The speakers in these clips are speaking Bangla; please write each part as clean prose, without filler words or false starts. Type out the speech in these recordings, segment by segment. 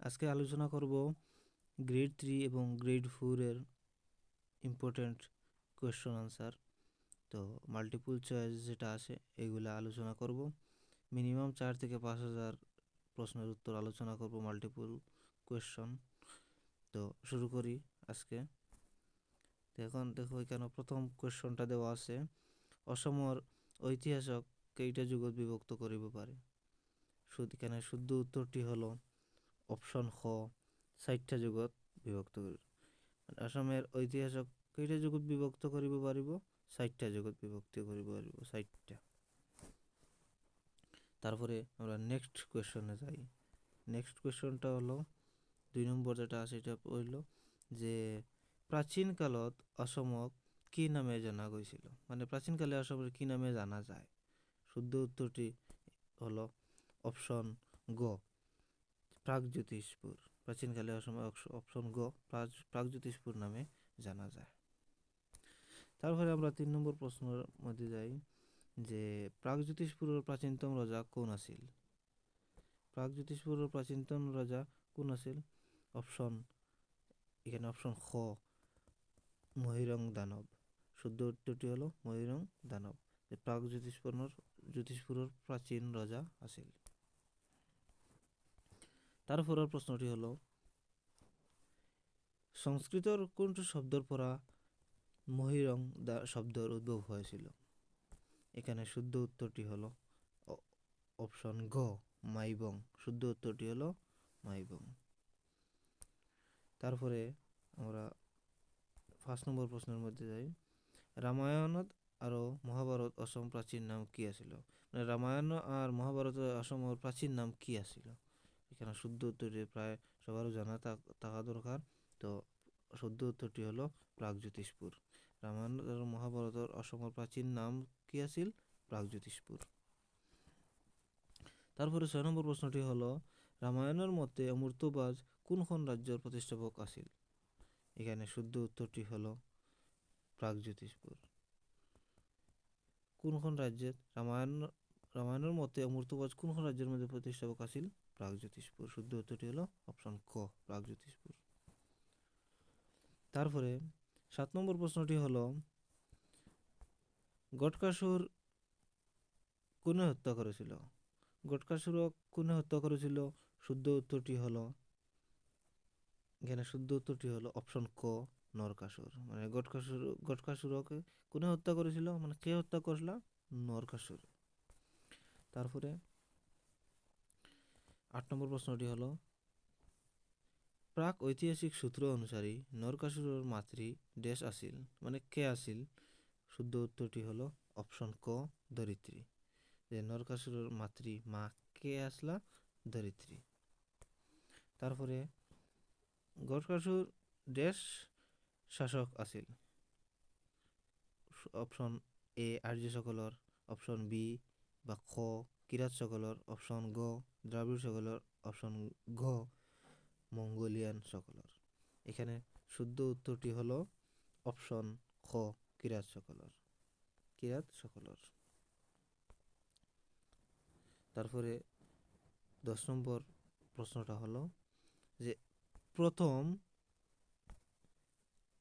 আজকে আলোচনা করব গ্রেড 3 এবং গ্রেড 4 এর ইম্পর্ট্যান্ট কোয়েশ্চন আনসার। তো মাল্টিপল চয়েস যেটা আছে এগুলো আলোচনা করব। মিনিমাম 4 থেকে 5,000 প্রশ্নের উত্তর আলোচনা করব মাল্টিপল কোয়েশ্চন। তো শুরু করি আজকে। এখন দেখো এখানে প্রথম কোয়েশ্চনটা দেওয়া আছে, অসমর ঐতিহাসক কেইটা যুগত বিভক্ত করিব পারে। এখানে শুদ্ধ উত্তরটি হলো অপশন খ, 60টা যুগত বিভক্ত করিব। অসমের ঐতিহাসক কেইটা যুগত বিভক্ত করিব পারিব? 60টা যুগত বিভক্ত করিব পারিব, 60টা। তারপরে আমরা নেক্সট কোয়েশ্চনে যাই। নেক্সট কোয়েশ্চনটা হলো 2 নম্বর যেটা আছে এটা হইল যে প্রাচীন কালত অসমক কি নামে জানা গৈছিল, মানে প্রাচীনকালে অসমের কি নামে জানা যায়। শুদ্ধ উত্তরটি হলো অপশন গ, প্রাগজ্যোতিষপুর। প্রাচীনকালে অসময় অপশন গ, প্রাগজ্যোতিষপুর নামে জানা যায়। তারপরে আমরা 3 নম্বর প্রশ্নের মধ্যে যাই যে প্রাগজ্যোতিষপুরের প্রাচীনতম রাজা কোন আছিল। প্রাগজ্যোতিষপুরের প্রাচীনতম রাজা কোন আছিল? এখানে অপশন খ, মহিরং দানব। শুদ্ধ উত্তরটি হলো মহিরং দানব, যে প্রাগজ্যোতিষপুরের প্রাচীন রাজা আছিল। তারপরের প্রশ্নটি হলো সংস্কৃতর কোনটি শব্দের পরা মহিরং শব্দের উদ্ভব হয়েছিল। এখানে শুদ্ধ উত্তরটি হলো অপশন গ, মাইবং। শুদ্ধ উত্তরটি হলো মাইবং। তারপরে আমরা 5 নম্বর প্রশ্নের মধ্যে যাই। রামায়ণত আর মহাভারত অসম প্রাচীন নাম কি আছিল। মানে রামায়ণ আর মহাভারত অসমের প্রাচীন নাম কি আছিল। এখানে শুদ্ধ উত্তরটি প্রায় সবারও জানা থাকা দরকার। তো শুদ্ধ উত্তরটি হলো প্রাগজ্যোতিষপুর। রামায়ণ আর মহাভারতের অসমের প্রাচীন নাম কি আছিল? প্রাগজ্যোতিষপুর। তারপরে 6 নম্বর প্রশ্নটি হলো রামায়ণের মতে অমৃতবাজ কোনখন রাজ্যের প্রতিষ্ঠাপক আছিল। এখানে শুদ্ধ উত্তরটি হলো প্রাগজ্যোতিষপুর। কোনখন রাজ্যের রামায়ণের মতে অমৃতবাজ কোনখন রাজ্যের মধ্যে প্রতিষ্ঠাপক আছিল? প্রাগজ্যোতিষপুর। শুদ্ধ উত্তরটি হলো অপশন ক, প্রাগজ্যোতিষপুর। তারপরে 7 নম্বর প্রশ্নটি হলো গটকাসুর কোনে হত্যা করেছিল। গটকাসুরক কোনে হত্যা করেছিল? শুদ্ধ উত্তরটি হলো এখানে শুদ্ধ উত্তরটি হলো অপশন ক, নরকাসুর। মানে গটকাসুরকে কোনে হত্যা করেছিল, মানে কে হত্যা করছিল? নরকাসুর। তারপরে 8 নম্বর প্রশ্নটি হলো প্রাক ঐতিহাসিক সূত্র অনুসারে নরকাসুরের মাতৃ ড্যাশ আসিল, মানে কে আসিল। শুদ্ধ উত্তরটি হলো অপশন ক, ধরিত্রী। যে নরকাসুরের মাতৃ মা কে আসলা? ধরিত্রী। তারপরে গটকাসুর ড্যাশ শাসক আসিল। অপশন এ, আর্য সকলর। অপশন বি বা খ, কিরাত সকলর। অপশন গ, দ্রাবিড় সকলর। অপশন ঘ, মঙ্গোলিয়ান সকলর। এখানে শুদ্ধ উত্তরটি হলো অপশন খ, কিরাত সকলর। কিরাত সকলর। তারপরে 10 নম্বর প্রশ্নটা হলো যে প্রথম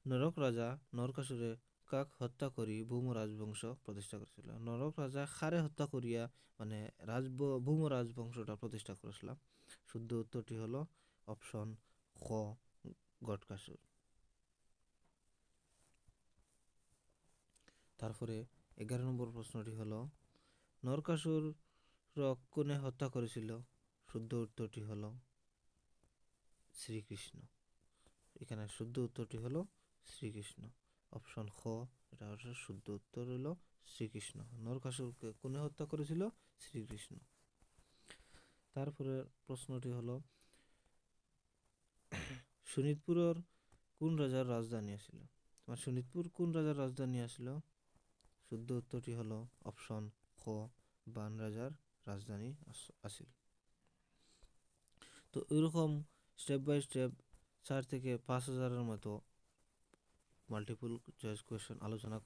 নরক রাজা নরকাসুরে কাক হত্যা করি ভৌম রাজবংশ প্রতিষ্ঠা করেছিল। নরক রাজা খারে হত্যা করিয়া মানে ভৌম রাজবংশটা প্রতিষ্ঠা করেছিল। শুদ্ধ উত্তরটি হলো অপশন খ, গটকাসুর। তারপরে 11 নম্বর প্রশ্নটি হলো নরকাসুর কোনে হত্যা করেছিল। শুদ্ধ উত্তরটি হলো শ্রীকৃষ্ণ। এখানে শুদ্ধ উত্তরটি হলো শ্রীকৃষ্ণ। অপশন খ, এটা হচ্ছে শুদ্ধ উত্তর হলো শ্রীকৃষ্ণ। নরকাসুরকে কোনে হত্যা করেছিল? শ্রীকৃষ্ণ। তারপরে প্রশ্নটি হলো শোণিতপুরের কোন রাজার রাজধানী আছিল। তোমার শোণিতপুর কোন রাজার রাজধানী আসলো? শুদ্ধ উত্তরটি হলো অপশন খ, বান রাজার রাজধানী আছিল। তো এরকম স্টেপ বাই স্টেপ 4 থেকে 5,000-এর মতো মাল্টিপল চয়েস কোয়েশ্চেন আলোচনা